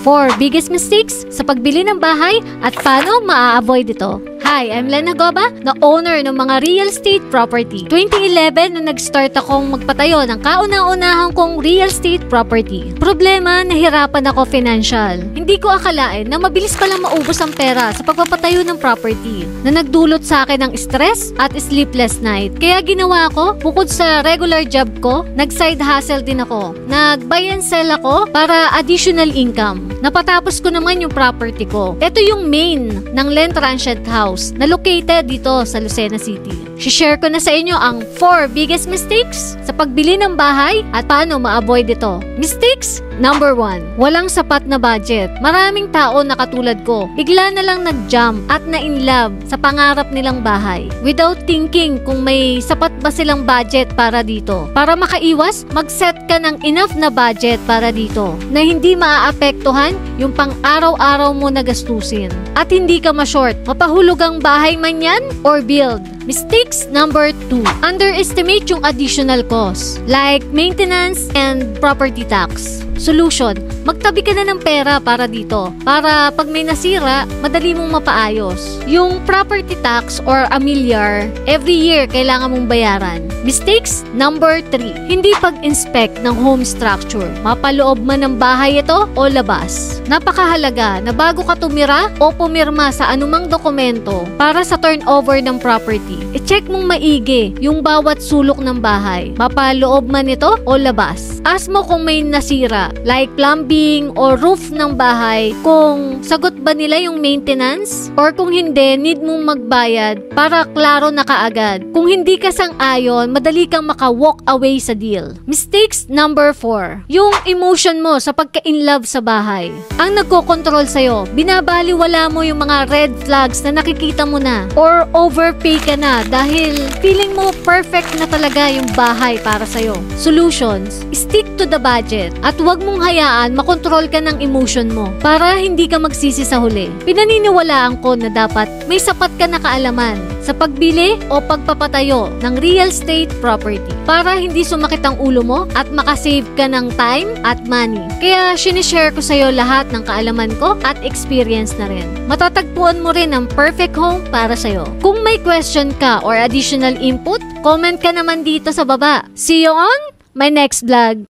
4 biggest mistakes sa pagbili ng bahay at paano maa-avoid ito. Hi, I'm Lena Goba, na owner ng mga real estate property. 2011 nung nag-start akong magpatayo ng kauna-unahang kong real estate property. Problema, nahirapan ako financial. Hindi ko akalain na mabilis palang maubos ang pera sa pagpapatayo ng property na nagdulot sa akin ng stress at sleepless night. Kaya ginawa ko, bukod sa regular job ko, nag-side hustle din ako. Nag-buy and sell ako para additional income. Napatapos ko naman yung property ko. Ito yung main ng Len Transient House na located dito sa Lucena City. Share ko na sa inyo ang 4 biggest mistakes sa pagbili ng bahay at paano ma-avoid ito. Mistakes number 1, walang sapat na budget. Maraming tao na katulad ko, bigla na lang nag-jump at na-inlove sa pangarap nilang bahay without thinking kung may sapat ba silang budget para dito. Para makaiwas, mag-set ka ng enough na budget para dito na hindi maaapektuhan yung pang-araw-araw mo na gastusin. At hindi ka ma-short, mapahulugang bahay man yan or build. Mistakes number 2, underestimate yung additional cost like maintenance and property tax. Solution, magtabi ka na ng pera para dito. Para pag may nasira, madali mong mapaayos. Yung property tax or amilyar, every year kailangan mong bayaran. Mistakes number 3, hindi pag-inspect ng home structure. Mapaloob man ng bahay ito o labas. Napakahalaga na bago ka tumira o pumirma sa anumang dokumento para sa turnover ng property, i-check mong maigi yung bawat sulok ng bahay. Mapaloob man ito o labas. Ask mo kung may nasira, like plumbing or roof ng bahay, kung sagot ba nila yung maintenance, or kung hindi, need mong magbayad para klaro na kaagad. Kung hindi ka sang-ayon, madali kang maka-walk away sa deal. Mistakes number 4, yung emotion mo sa pagka-inlove sa bahay. Ang nagkokontrol sa'yo, binabaliwala mo yung mga red flags na nakikita mo na, or overpay ka na dahil feeling mo perfect na talaga yung bahay para sa'yo. Solutions, stick to the budget at huwag mong hayaan makontrol ka ng emotion mo para hindi ka magsisi sa huli. Pinaniniwalaan ko na dapat may sapat ka na kaalaman sa pagbili o pagpapatayo ng real estate property para hindi sumakit ang ulo mo at makasave ka ng time at money. Kaya sinishare ko sa'yo lahat ng kaalaman ko at experience na rin. Matatagpuan mo rin ang perfect home para sa'yo. Kung may question ka or additional input, comment ka naman dito sa baba. See you on my next vlog.